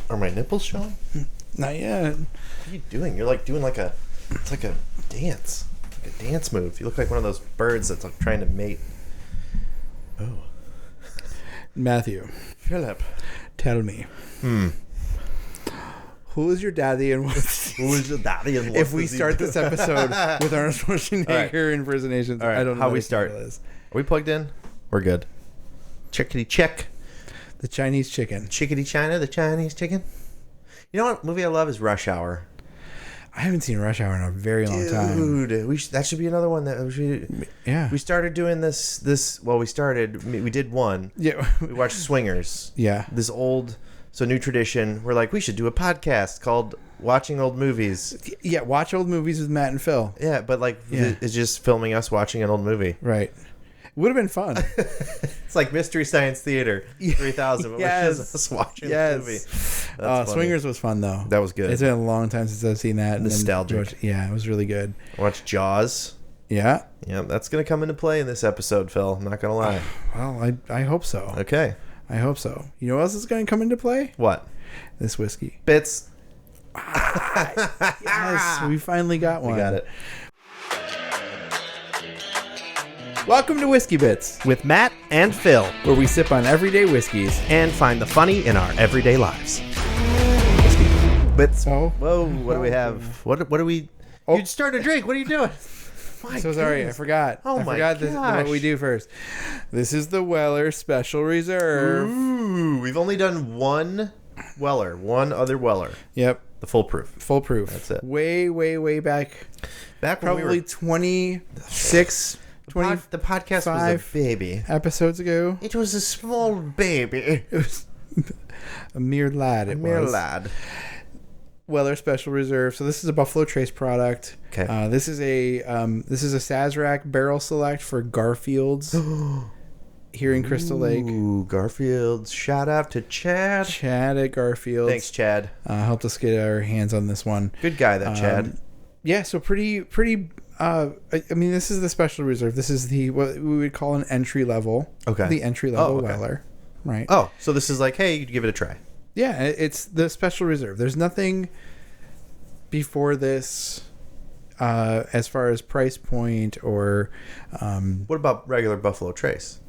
Are my nipples showing? Not yet. What are you doing? You're like doing it's like a dance. It's like a dance move. You look like one of those birds that's like trying to mate. Oh. Matthew. Philip. Tell me. Who is your daddy and what's... Who is your daddy and what If we start this episode with Arnold Schwarzenegger impersonations, All right. I don't know how we start. Are we plugged in? We're good. Chickadee check. The Chinese chicken. Chickadee China, the Chinese chicken. You know what movie I love is Rush Hour. I haven't seen Rush Hour in a very long time. Dude, that should be another one that we should. Yeah. We started doing this. Well, we did one. Yeah. We watched Swingers. Yeah. This old, new tradition. We're like, we should do a podcast called Watching Old Movies. Yeah, watch old movies with Matt and Phil. Yeah, but it's just filming us watching an old movie. Right. Would have been fun. It's like Mystery Science Theater 3000. But Yes. we're just us watching the movie. That's Swingers was fun, though. That was good. It's been a long time since I've seen that. Nostalgic. Yeah, it was really good. I watched Jaws. Yeah. Yeah, that's going to come into play in this episode, Phil. I'm not going to lie. Well, I hope so. Okay. I hope so. You know what else is going to come into play? What? This whiskey. Bits. Yes, we finally got one. We got it. Welcome to Whiskey Bits, With Matt and Phil. where we sip on everyday whiskeys. And find the funny in our everyday lives. Bits. Oh. Whoa, what do we have? What do we... Oh. You'd start a drink. What are you doing? My So sorry, I goodness. forgot. Oh I my forgot gosh. what we do first. This is the Weller Special Reserve. Ooh, we've only done one other Weller. Yep, The full proof. full proof. That's it. Way back. Back when Probably 26, the podcast was a 25 baby. episodes ago. It was a small baby. It was a mere lad. Mere lad. Weller Special Reserve. So this is a Buffalo Trace product. Okay. This is a Sazerac barrel select for Garfield's here in Crystal Lake. Ooh, Garfield. Shout out to Chad. Chad at Garfield. Thanks, Chad. Helped us get our hands on this one. Good guy, that Chad. Yeah, so pretty. I mean, this is the Special Reserve. This is what we would call an entry level. Okay. The entry level Oh, okay. Weller, right? Oh, so this is like, hey, you'd give it a try. Yeah, it's the Special Reserve. There's nothing before this as far as price point or. What about regular Buffalo Trace?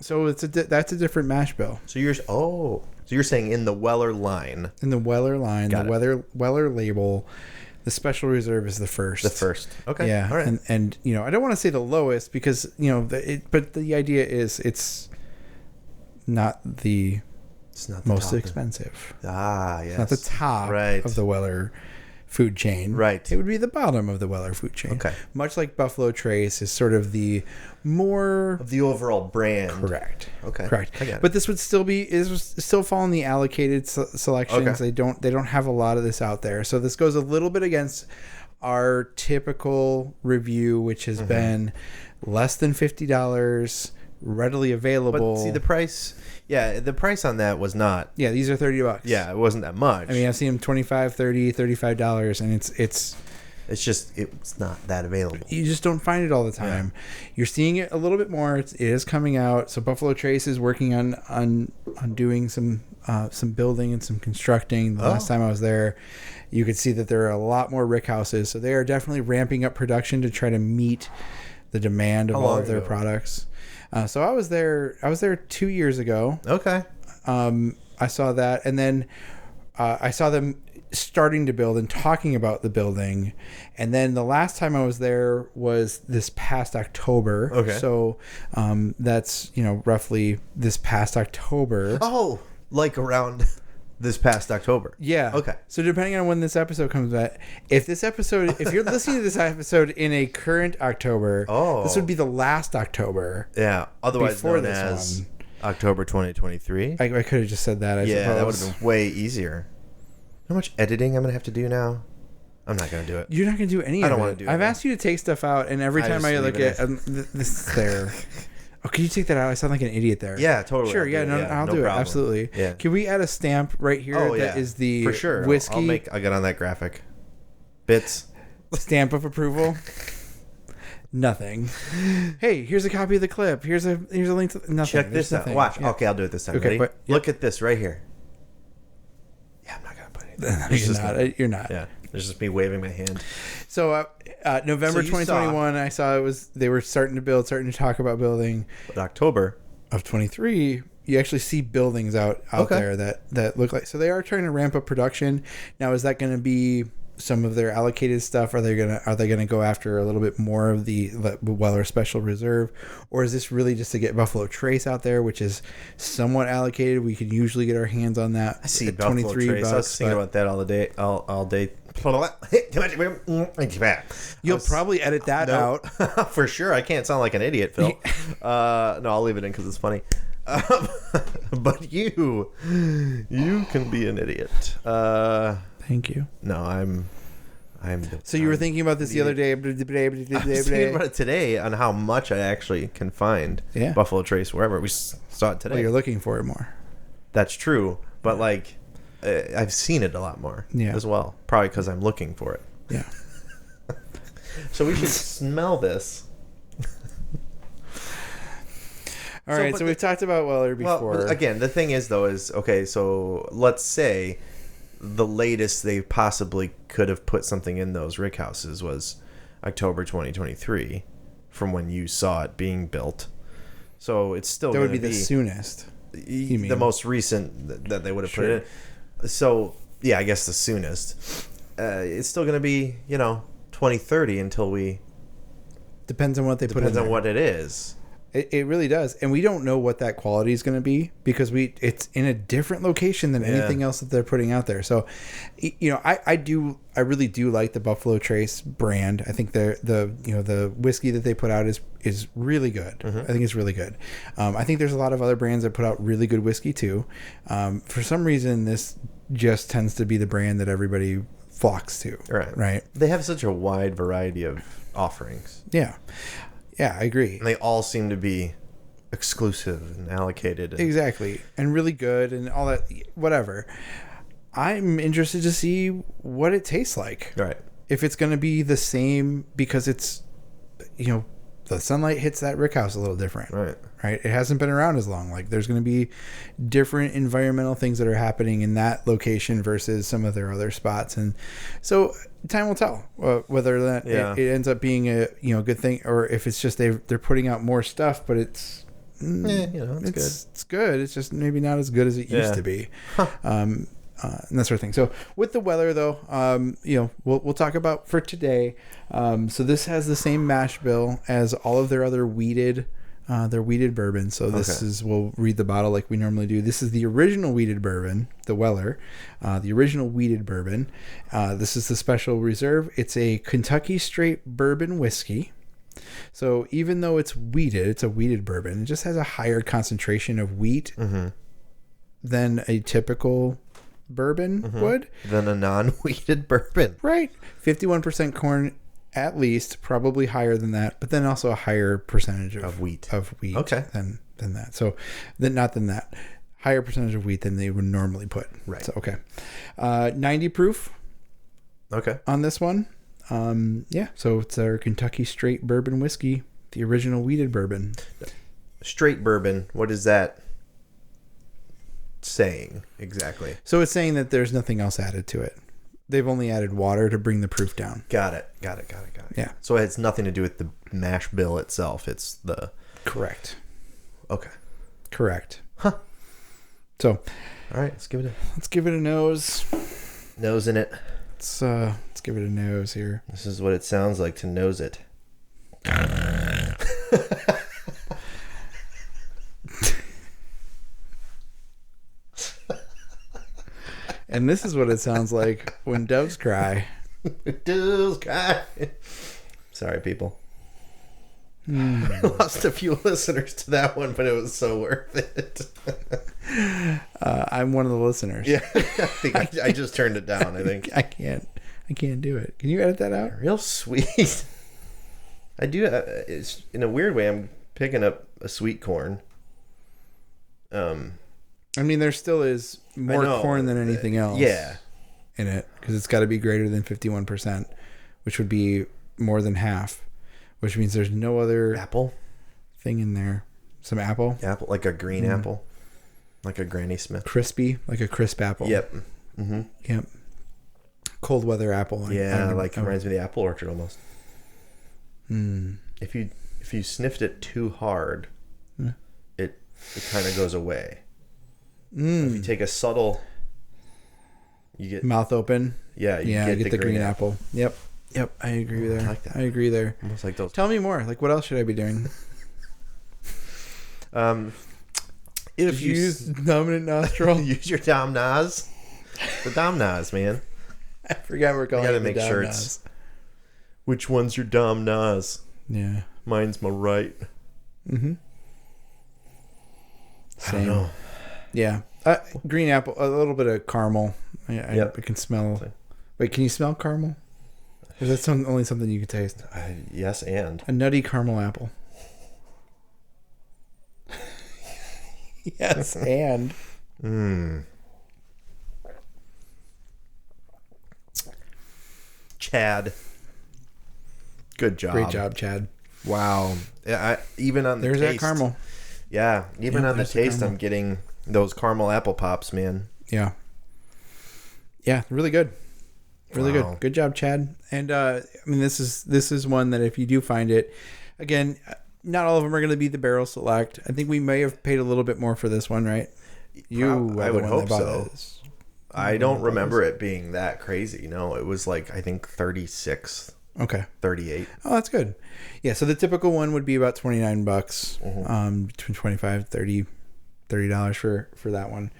So that's a different mash bill. So you're saying in the Weller line. In the Weller line, Got the Weller label, the Special Reserve is the first. The first. Okay. Yeah. All right. And I don't want to say the lowest because, but the idea is it's not the It's not the most top. expensive. Ah, yes. It's not the top Right. of the Weller food chain. Right. It would be the bottom of the Weller food chain. Okay. Much like Buffalo Trace is sort of the more Of the overall brand. correct. Okay. Correct. I got it. But this would still fall in the allocated selections. Okay. They don't have a lot of this out there. So this goes a little bit against our typical review, which has been less than $50, readily available. But see, the price... Yeah, the price on that was not... Yeah, these are $30. Yeah, it wasn't that much. I mean, I've seen them $25, $30, $35, and it's it's not that available. you just don't find it all the time. You're seeing it a little bit more. It is coming out. So Buffalo Trace is working on doing some building and some constructing. The last time I was there, you could see that there are a lot more rick houses. So they are definitely ramping up production to try to meet the demand of all of their products. So I was there 2 years ago. Okay. I saw that, and then I saw them starting to build and talking about the building, and then the last time I was there was this past October. Okay. So that's roughly this past October. Oh, like around this past October. Yeah. Okay. So depending on when this episode comes out, if you're listening to this episode in a current October, this would be the last October. Yeah. Otherwise Before known this as one. October 2023. I could have just said that. I suppose. That would have been way easier. How much editing I'm gonna have to do now? I'm not gonna do it. You're not gonna do any of it. I don't want to do it. I've asked you to take stuff out, and every time just I leave look it at this is there. Oh, can you take that out? I sound like an idiot there. Yeah, totally. Sure. Yeah. I'll do problem. it. Absolutely. Yeah. Can we add a stamp right here that is the for sure whiskey I'll get on that graphic. Bits. stamp of approval? Nothing. Hey, here's a copy of the clip. Here's a link to nothing. Check There's this out. nothing. Watch. Yeah. Okay, I'll do it this time. Okay, Ready? but- Look at this right here. You're not. Yeah, there's just me waving my hand. So November So you 2021, I saw they were starting to talk about building. But October of 23, you actually see buildings out there that look like, so they are trying to ramp up production. Now, is that going to be some of their allocated stuff? Are they gonna go after a little bit more of the Weller Special Reserve, or is this really just to get Buffalo Trace out there, which is somewhat allocated? We can usually get our hands on that. I see Buffalo Trace. I was thinking about that all day. You'll probably edit that out for sure. I can't sound like an idiot, Phil. No, I'll leave it in because it's funny. But you can be an idiot. Thank you. No, I'm. So you were thinking about this the other day. I was thinking about it today on how much I actually can find Buffalo Trace wherever. We saw it today. Well, you're looking for it more. That's true, but like I've seen it a lot more as well. Probably because I'm looking for it. Yeah. So we should smell this. All right, so we've talked about Weller before. Well, again, the thing is, though, is, okay, so let's say the latest they possibly could have put something in those rick houses was October 2023 from when you saw it being built. So it's still that would be the soonest. You mean the most recent that they would have put it in. So, yeah, I guess the soonest. It's still going to be, 2030 until we... Depends on what they put in there. Depends on what it is. It really does, and we don't know what that quality is going to be because it's in a different location than anything else that they're putting out there. So, I really do like the Buffalo Trace brand. I think the whiskey that they put out is really good. Mm-hmm. I think it's really good. I think there's a lot of other brands that put out really good whiskey too. For some reason, this just tends to be the brand that everybody flocks to. Right. They have such a wide variety of offerings. Yeah. Yeah, I agree. And they all seem to be exclusive and allocated. Exactly. And really good and all that, whatever. I'm interested to see what it tastes like. Right. If it's going to be the same because it's, the sunlight hits that rick house a little different. Right. It hasn't been around as long. Like there's going to be different environmental things that are happening in that location versus some of their other spots. And so time will tell whether that it ends up being a good thing or if it's just they're putting out more stuff, but it's good. It's good. It's just maybe not as good as it used to be. And that sort of thing. So with the Weller though, we'll talk about for today. So this has the same mash bill as all of their other weeded bourbon. So this is, we'll read the bottle like we normally do. This is the original weeded bourbon, the Weller, the original weeded bourbon. This is the Special Reserve. It's a Kentucky straight bourbon whiskey. So even though it's weeded, it's a weeded bourbon. It just has a higher concentration of wheat than a typical bourbon would. Than a non-weeded bourbon. Right. 51% corn at least, probably higher than that, but then also a higher percentage of wheat. Okay. Than that. So not than that. Higher percentage of wheat than they would normally put. Right. So 90 proof. Okay. On this one. So it's our Kentucky straight bourbon whiskey, the original weeded bourbon. Straight bourbon, what is that saying exactly? So it's saying that there's nothing else added to it. They've only added water to bring the proof down. Got it. Yeah. So it has nothing to do with the mash bill itself. It's the... Correct. Okay. Correct. Huh. So... All right, let's give it a nose. Nose in it. Let's give it a nose here. This is what it sounds like to nose it. And this is what it sounds like when doves cry. Doves cry. Sorry, people. I lost a few listeners to that one, but it was so worth it. I'm one of the listeners. Yeah, I think I just turned it down. I think I can't do it. Can you edit that out? Real sweet. I do. It's in a weird way. I'm picking up a sweet corn. I mean, there still is more corn than anything else. Yeah. In it, because it's got to be greater than 51%, which would be more than half, which means there's no other apple thing in there. Some apple, like a green apple, like a Granny Smith, crispy, like a crisp apple. Yep. Mm-hmm. Yep. Cold weather apple. Reminds me of the apple orchard almost. Mm. If you sniffed it too hard, it kind of goes away. If you take a subtle, you get mouth open. Yeah, you get the green apple. Yep. I agree there. I like that. I agree there. Almost like those. Tell me more. Like, what else should I be doing? If you use dominant nostril, use your dom nos. The dom nos, man. I forgot we're calling. You gotta it make the sure dom it's. nos. Which one's your dom nos? Yeah. Mine's my right. Mm-hmm. I don't know. Yeah. Green apple, a little bit of caramel. I can smell. Wait, can you smell caramel? Or is that only something you can taste? Yes, and. A nutty caramel apple. Yes, and. Chad. Good job. Great job, Chad. Wow. Even on the There's taste. that caramel. Yeah, even on the taste, I'm getting those caramel apple pops, man. Yeah. Yeah, really good. Really Wow. good. Good job, Chad. And I mean, this is one that if you do find it, again, not all of them are going to be the barrel select. I think we may have paid a little bit more for this one, right? I would hope so. I don't remember it being that crazy. No, it was like, I think 36. Okay. 38. Oh, that's good. Yeah, so the typical one would be about $29, between $25 $30 for that one.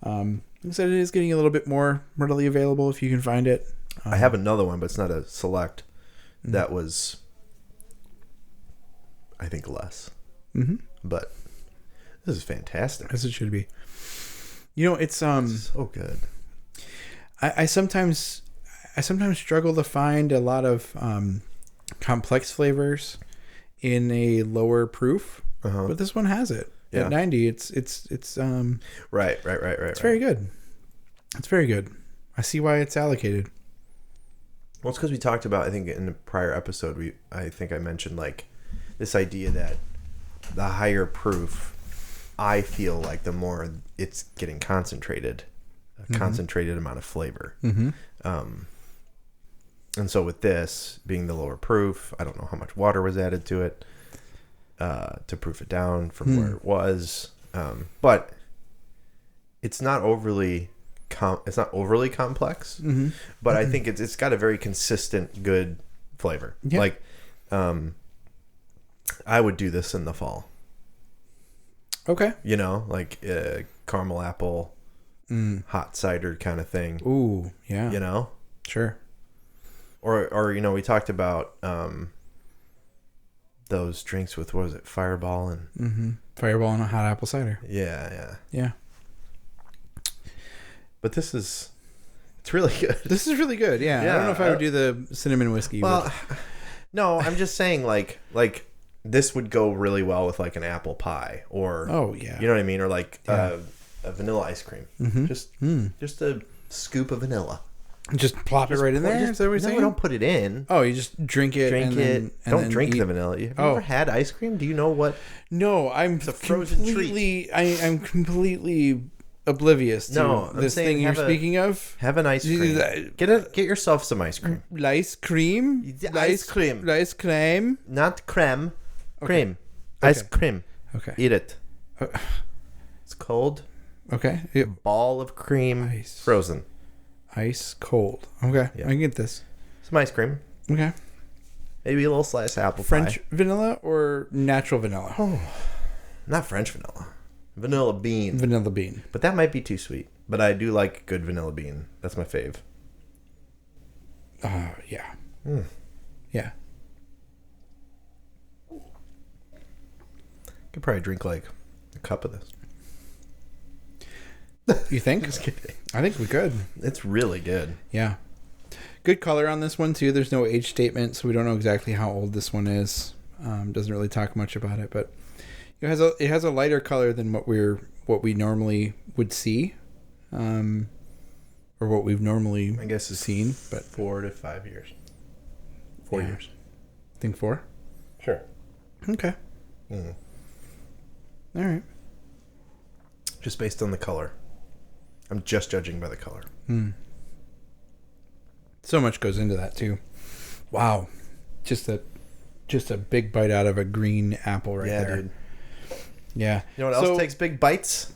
Like I said, it is getting a little bit more readily available if you can find it. I have another one, but it's not a select. That was, I think, less. Mm-hmm. But this is fantastic. As it should be. You know, it's so good. I sometimes struggle to find a lot of complex flavors in a lower proof, but this one has it. Yeah. At 90, it's right. It's very good. It's very good. I see why it's allocated. Well, it's because we talked about, I think in a prior episode, I think I mentioned like this idea that the higher proof, I feel like the more it's getting concentrated, concentrated amount of flavor. Mm-hmm. And so with this being the lower proof, I don't know how much water was added to it to proof it down from where it was. But it's not overly complex. Mm-hmm. But I think it's got a very consistent, good flavor. Yeah. Like, I would do this in the fall. Okay. You know, like caramel apple, hot cider kind of thing. Ooh, yeah. You know? Sure. Or you know, we talked about those drinks with, what was it, Fireball and... Fireball and a hot apple cider. Yeah. But it's really good. This is really good, yeah. I don't know if I would do the cinnamon whiskey. Well, no, I'm just saying, like this would go really well with like an apple pie, or you know what I mean, or like a vanilla ice cream. Just a scoop of vanilla. Just plop it right in there. Is that what you're saying? No, don't put it in. Oh, you just drink it. Don't drink the vanilla. Have you ever had ice cream? Do you know what? No, I'm a frozen treat. I'm completely oblivious to this thing you're speaking of. Have an ice cream. Get yourself some ice cream. Ice cream. Ice cream. Ice cream. Not creme. Okay. Cream. Ice cream. Okay. Eat it. It's cold. Okay. Ball of cream. Frozen. Ice cold. Okay. Yeah. I can get this. Some ice cream. Okay. Maybe a little slice of apple French pie. vanilla or natural vanilla? Oh, not French vanilla. Vanilla bean. Vanilla bean. But that might be too sweet. But I do like good vanilla bean. That's my fave. Yeah. Mm. Yeah. Could probably drink like a cup of this. You think? Just kidding. I think we could. It's really good. Yeah. Good color on this one too. There's no age statement, so we don't know exactly how old this one is. Doesn't really talk much about it, but it has a lighter color than what we normally would see, or what we've normally seen. But 4 to 5 years. 4 years. I think 4. Sure. Okay. Mm. All right. Just based on the color. I'm just judging by the color. So much goes into that too. Wow. Just a big bite out of a green apple right there. Dude. Yeah. You know what else takes big bites?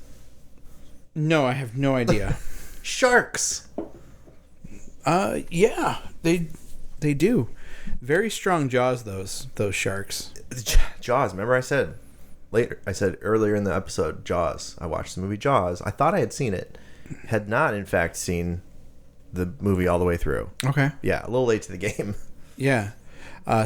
No, I have no idea. Sharks. Yeah, they do. Very strong jaws, those sharks. Jaws. Remember I said earlier in the episode, Jaws. I watched the movie Jaws. I thought I had seen it. Had not, in fact, seen the movie all the way through. Okay. Yeah, a little late to the game. Yeah.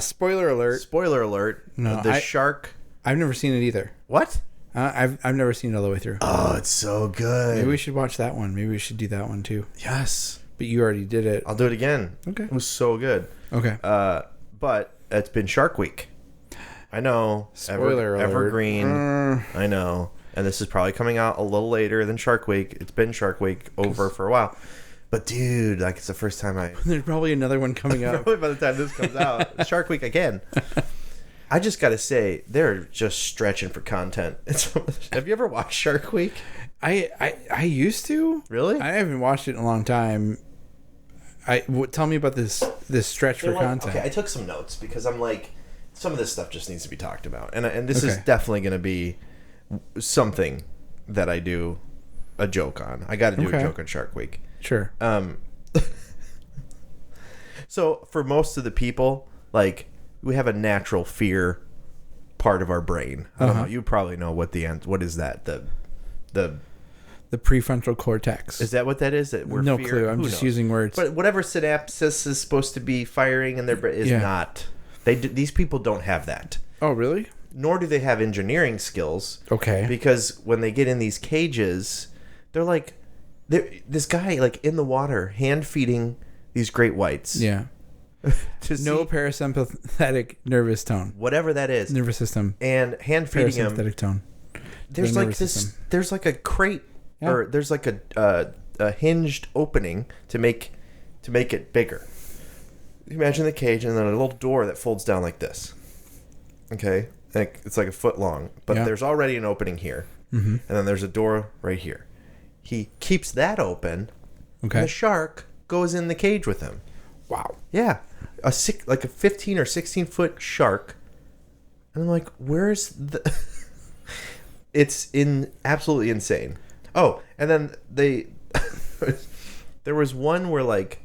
Spoiler alert. Spoiler alert. No, the shark. I've never seen it either. What? I've never seen it all the way through. Oh, it's so good. Maybe we should watch that one. Maybe we should do that one too. Yes. But you already did it. I'll do it again. Okay. It was so good. Okay. But it's been Shark Week. I know. Spoiler alert. Evergreen. I know. And this is probably coming out a little later than Shark Week. It's been Shark Week over for a while. But dude, like it's the first time There's probably another one coming out. Probably by the time this comes out. Shark Week again. I just got to say, they're just stretching for content. Have you ever watched Shark Week? I used to. Really? I haven't watched it in a long time. Tell me about this stretch for content. Okay, I took some notes because I'm like, some of this stuff just needs to be talked about, and this is definitely going to be something that I do a joke on. I got to do a joke on Shark Week. Sure. So for most of the people, like we have a natural fear part of our brain. I don't know. You probably know what is that? The prefrontal cortex. Is that what that is? That we're no clue. I'm just using words. But whatever synapses is supposed to be firing in their brain is not. These people don't have that. Oh, really? Nor do they have engineering skills. Okay. Because when they get in these cages, they're like, this guy like in the water hand feeding these great whites. Yeah. No parasympathetic nervous tone. Whatever that is. Nervous system. And hand feeding him. Parasympathetic tone. There's like this. System. There's like a crate, or there's like a hinged opening to make it bigger. Imagine the cage and then a little door that folds down like this. Okay, it's like a foot long, but there's already an opening here, and then there's a door right here. He keeps that open. Okay. And the shark goes in the cage with him. Wow. Yeah, like a 15 or 16 foot shark, and I'm like, where's the? It's absolutely insane. Oh, and then there was one where like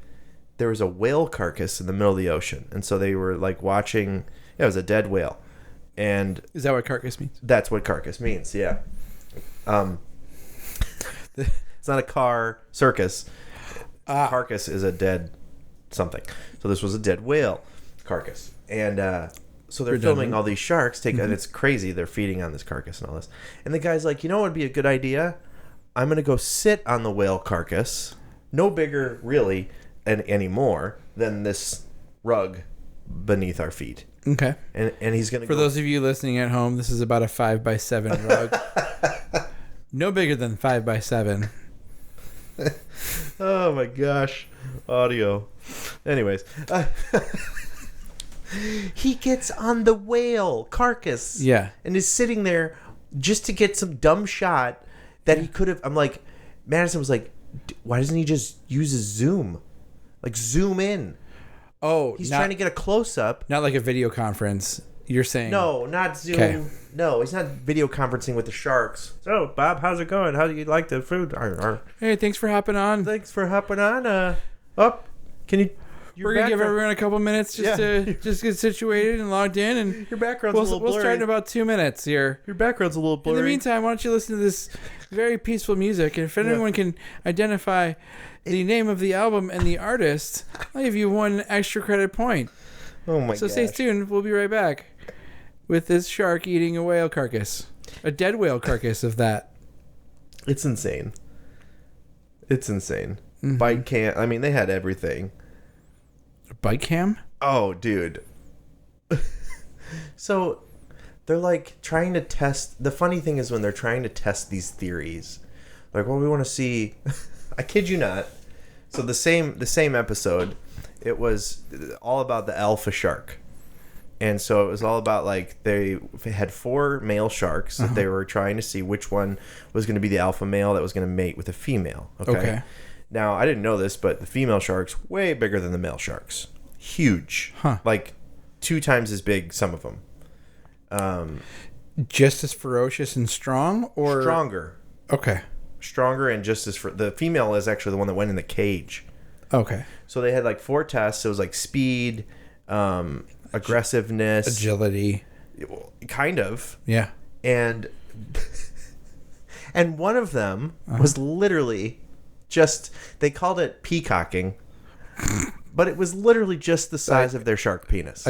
there was a whale carcass in the middle of the ocean, and so they were like watching. Yeah, it was a dead whale, and is that what carcass means? That's what carcass means. Yeah. It's not a car circus. Carcass is a dead something. So this was a dead whale carcass, and so they're filming all these sharks and it's crazy. They're feeding on this carcass and all this. And the guy's like, you know what would be a good idea? I'm going to go sit on the whale carcass. No bigger, really, anymore than this rug beneath our feet. Okay. And he's going to For those of you listening at home, this is about a 5x7 rug. No bigger than 5x7. Oh, my gosh. Audio. Anyways. He gets on the whale carcass. Yeah. And is sitting there just to get some dumb shot that he could have. I'm like, Madison was like, why doesn't he just use a zoom? Like, zoom in. Oh, he's trying to get a close up. Not like a video conference. You're saying. No, not zoom. Okay. No, he's not video conferencing with the sharks. So, Bob, how's it going? How do you like the food? Hey, thanks for hopping on. Thanks for hopping on. Can you. We're gonna give everyone a couple minutes to just get situated and logged in, and your background's a little blurry. We'll start in about 2 minutes here. Your background's a little blurry. In the meantime, why don't you listen to this very peaceful music? And if anyone can identify the name of the album and the artist, I'll give you 1 extra credit point. Oh my god! So stay tuned. We'll be right back with this shark eating a whale carcass, a dead whale carcass of that. It's insane. Bite cam. I mean, they had everything. Bike cam? Oh, dude. So they're like trying to test. The funny thing is when they're trying to test these theories, like, well, we want to see. I kid you not. So the same episode, it was all about the alpha shark, and so it was all about like they had 4 male sharks that they were trying to see which one was going to be the alpha male that was going to mate with a female. Okay. Now, I didn't know this, but the female shark's way bigger than the male sharks. Huge. Huh. Like 2 times as big, some of them. Just as ferocious and strong, or Stronger. Okay. Stronger and just as... the female is actually the one that went in the cage. Okay. So they had like 4 tests. It was like speed, aggressiveness. Agility. Kind of. Yeah. And one of them was literally just... They called it peacocking. But it was literally just the size of their shark penis.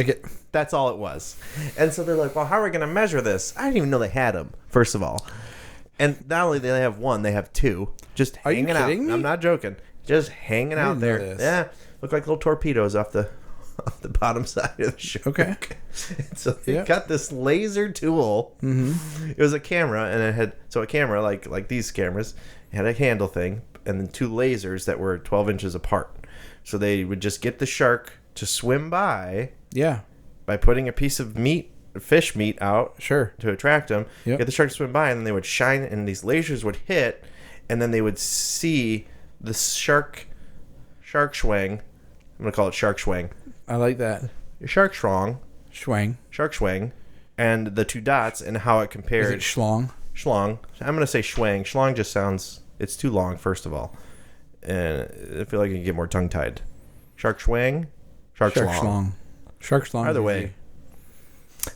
That's all it was. And so they're like, well, how are we going to measure this? I didn't even know they had them, first of all. And not only do they have 1, they have 2. Just hanging out. Me? I'm not joking. Just hanging out there. Yeah. Look like little torpedoes off the bottom side of the shark. Okay. So they got this laser tool. Mm-hmm. It was a camera, and it had... So a camera, like these cameras, had a handle thing, and then 2 lasers that were 12 inches apart. So they would just get the shark to swim by. Yeah. By putting a piece of fish meat out. Sure. To attract them. Yep. Get the shark to swim by, and then they would shine, and these lasers would hit, and then they would see the shark swang. I'm going to call it shark swang. I like that. Shark swang. Shark swang. And the 2 dots and how it compared. Is it schlong? Schlong. I'm going to say schwang. Schlong just sounds... It's too long, first of all. And I feel like you can get more tongue-tied. Shark swang. Shark schlong. Shark schlong. Either way.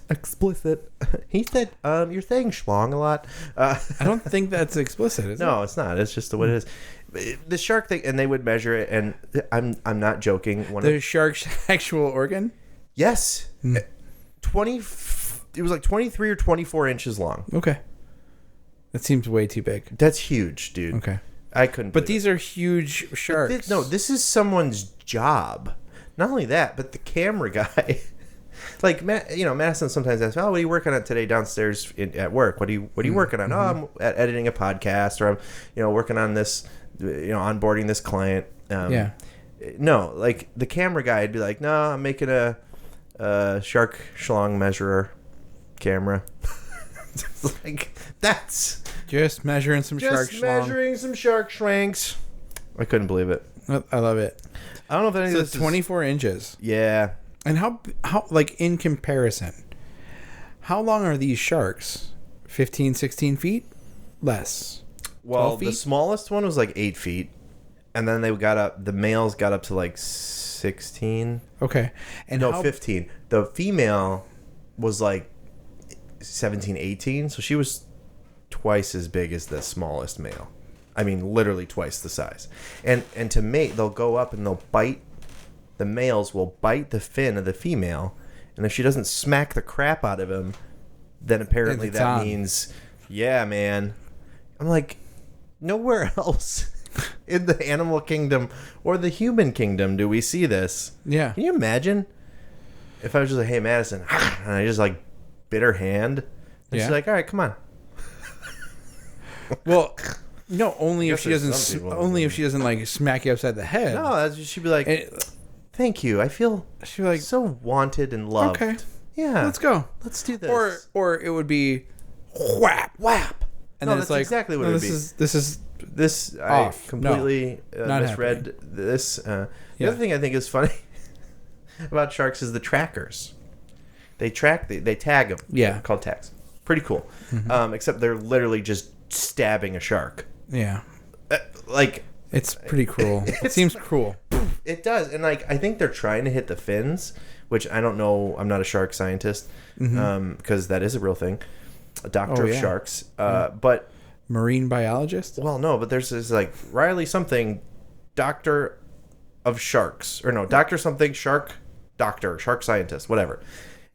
Explicit. He said, you're saying schlong a lot. I don't think that's explicit, is it? No, it's not. It's just what it is. The shark thing, and they would measure it, and I'm not joking. The shark's actual organ? Yes. 20... It was like 23 or 24 inches long. Okay. That seems way too big. That's huge, dude. Okay. I couldn't. But these are huge sharks. This is someone's job. Not only that, but the camera guy. Like Madison sometimes asks, "Oh, what are you working on today downstairs at work? What are you working on?" Mm-hmm. "Oh, I'm editing a podcast, or I'm working on this, onboarding this client." Yeah. No, like the camera guy would be like, "No, I'm making a shark schlong measurer camera." Like that's just measuring some shark schlong. Just measuring some shark shranks. I couldn't believe it. I love it. I don't know if any of this 24 inches. Yeah. And how like in comparison, how long are these sharks? 15, 16 feet? Less. Well, the smallest one was like 8 feet. And then the males got up to like 16. Okay. And 15. The female was like 17, 18. So she was twice as big as the smallest male. I mean, literally twice the size. And to mate, they'll go up and they'll bite. The males will bite the fin of the female. And if she doesn't smack the crap out of him, then apparently that means, yeah, man. I'm like, nowhere else in the animal kingdom or the human kingdom do we see this. Yeah. Can you imagine if I was just like, hey, Madison, and I just like bit her hand? And she's like, all right, come on. Well, no, only if she doesn't like smack you upside the head. No, she'd be like, thank you. I feel like so wanted and loved. Okay. Yeah. Let's go. Let's do this. Or it would be whap. And then it's like, exactly what it would be. This off. I completely misread this. The other thing I think is funny about sharks is the trackers. They tag them. Yeah. They're called tags. Pretty cool. Mm-hmm. Except they're literally just stabbing a shark. Yeah. Like, it's pretty cruel. It seems cruel. It does. And like, I think they're trying to hit the fins, which I don't know. I'm not a shark scientist, because that is a real thing. A doctor of sharks. But marine biologist? Well, no, but there's this like Riley something, doctor of sharks, or no, doctor something, shark scientist, whatever.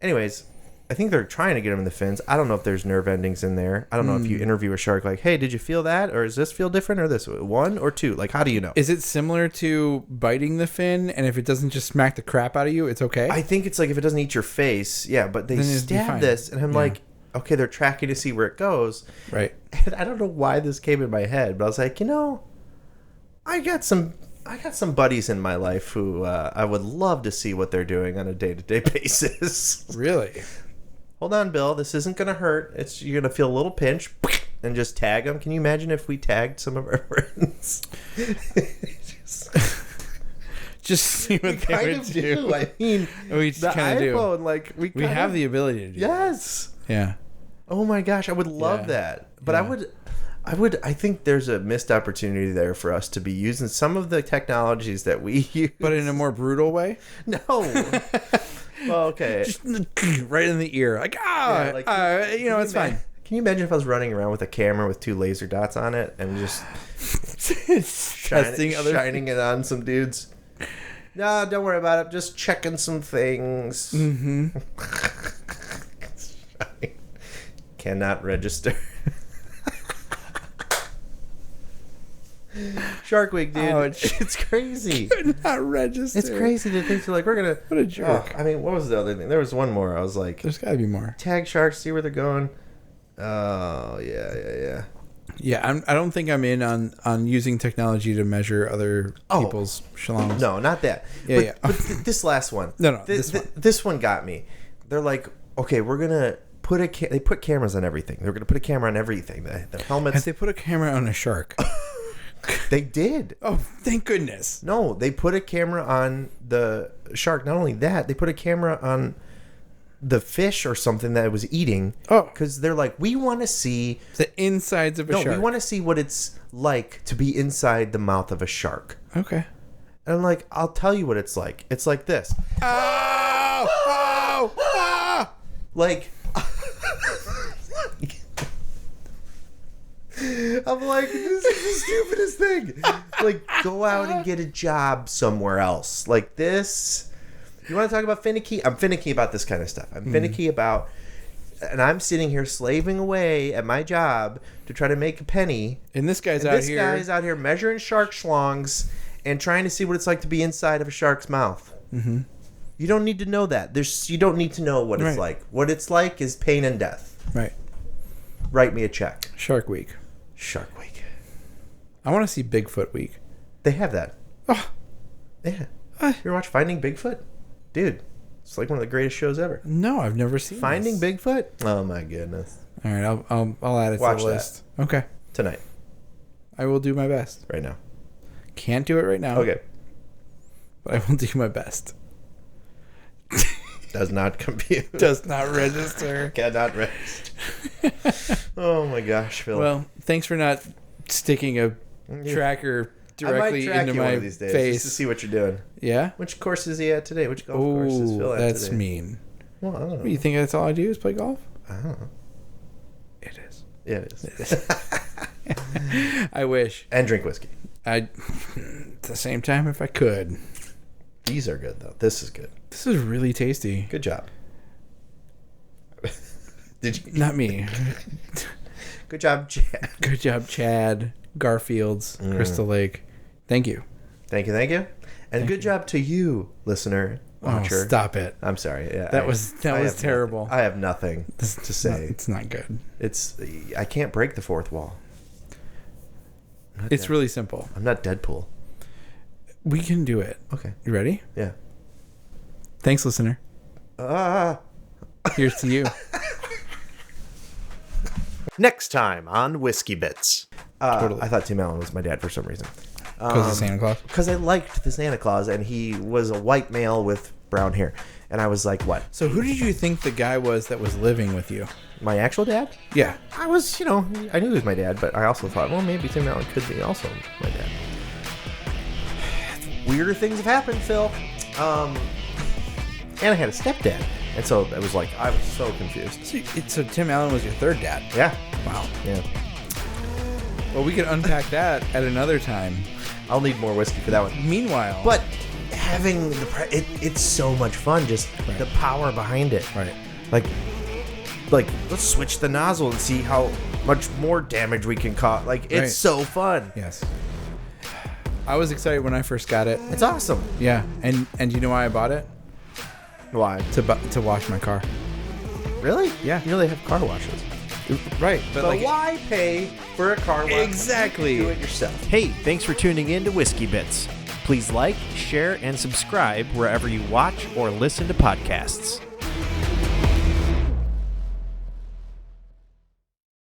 Anyways, I think they're trying to get him in the fins. I don't know if there's nerve endings in there. I don't know if you interview a shark like, hey, did you feel that? Or does this feel different? Or this? 1 or 2? Like, how do you know? Is it similar to biting the fin? And if it doesn't just smack the crap out of you, it's okay? I think it's like if it doesn't eat your face. Yeah, but they stab this. And I'm like, okay, they're tracking to see where it goes. Right. And I don't know why this came in my head. But I was like, I got some buddies in my life who I would love to see what they're doing on a day-to-day basis. Really? Hold on, Bill. This isn't going to hurt. You're going to feel a little pinch and just tag them. Can you imagine if we tagged some of our friends? Just see what We they kind would of do. do. I mean, We just the kind of do. iPhone, like We kind have of, the ability to do. yes. That. Yeah. Oh my gosh, I would love Yeah. that. But Yeah. I think there's a missed opportunity there for us to be using some of the technologies that we use. But in a more brutal way. No. Well, okay. Just right in the ear. Like, it's fine. Can you imagine if I was running around with a camera with 2 laser dots on it and just shining it on some dudes? No, don't worry about it. Just checking some things. Mm-hmm. Cannot register. Shark Week, dude. Oh, it's crazy. Not register. It's crazy to think like we're gonna. What a jerk. I mean, what was the other thing? There was one more. I was like, There's got to be more. tag sharks, see where they're going. Oh yeah. Yeah, I don't think I'm in on using technology to measure other people's shalloms. No, not that. Yeah, but this last one. No, this one got me. They're like, okay, we're gonna put they put cameras on everything. They're gonna put a camera on everything. The helmets. Have they put a camera on a shark? They did. Oh, thank goodness. No, they put a camera on the shark. Not only that, they put a camera on the fish or something that it was eating. Oh. Because they're like, we want to see The insides of a shark. No, we want to see what it's like to be inside the mouth of a shark. Okay. And I'm like, I'll tell you what it's like. It's like this. Oh! Like, I'm like, this is the stupidest thing. Like, go out and get a job somewhere else. Like this. You want to talk about finicky? I'm finicky about this kind of stuff. I'm finicky about, and I'm sitting here slaving away at my job to try to make a penny. And this guy's This guy's out here measuring shark schlongs and trying to see what it's like to be inside of a shark's mouth. Mm-hmm. You don't need to know that. You don't need to know what it's like. What it's like is pain and death. Right. Write me a check. Shark Week. Shark Week. I want to see Bigfoot Week. They have that. Oh. Yeah. You ever watch Finding Bigfoot? Dude, it's like one of the greatest shows ever. No, I've never seen Finding this. Bigfoot? Oh my goodness. All right, I'll add it Watch to the that. list. Okay. Tonight. I will do my best. Right now. Can't do it right now. Okay. But I will do my best. Does not compute. Does not register. Cannot register. Oh my gosh, Phil. Well, thanks for not sticking a tracker directly into you my one of these days face just to see what you're doing. Yeah? Which course is he at today? Which golf course is Phil at that's today? mean. Well, I don't know. What, you think that's all I do is play golf? I don't know. It is. Yeah, it is. I wish. And drink whiskey. At the same time, if I could. These are good, though. This is good. This is really tasty. Good job. Did you? Not me. Good job, Chad. Good job, Chad. Garfield's Crystal Lake. Thank you. Thank you. And good job to you, listener, watcher. Oh, stop it. I'm sorry. Yeah, That was terrible. I have nothing to say. It's not good. I can't break the fourth wall. It's really simple. I'm not Deadpool. We can do it. Okay. You ready? Yeah. Thanks, listener. Here's to you. Next time on Whiskey Bits. Totally. I thought Tim Allen was my dad for some reason. Because of Santa Claus? Because I liked the Santa Claus, and he was a white male with brown hair. And I was like, what? So who did you think the guy was that was living with you? My actual dad? Yeah. I was, I knew he was my dad, but I also thought, well, maybe Tim Allen could be also my dad. Weirder things have happened, Phil. And I had a stepdad. And so it was like, I was so confused. So Tim Allen was your third dad? Yeah. Wow. Yeah. Well, we could unpack that at another time. I'll need more whiskey for that one. Meanwhile. But having it's so much fun, just the power behind it. Right. Like let's switch the nozzle and see how much more damage we can cause. Like, it's so fun. Yes. I was excited when I first got it. It's awesome. Yeah. And you know why I bought it? Why? To wash my car. Really? Yeah. You know they have car washes. Right. But why pay for a car wash? Exactly. Do it yourself. Hey, thanks for tuning in to Whiskey Bits. Please like, share, and subscribe wherever you watch or listen to podcasts.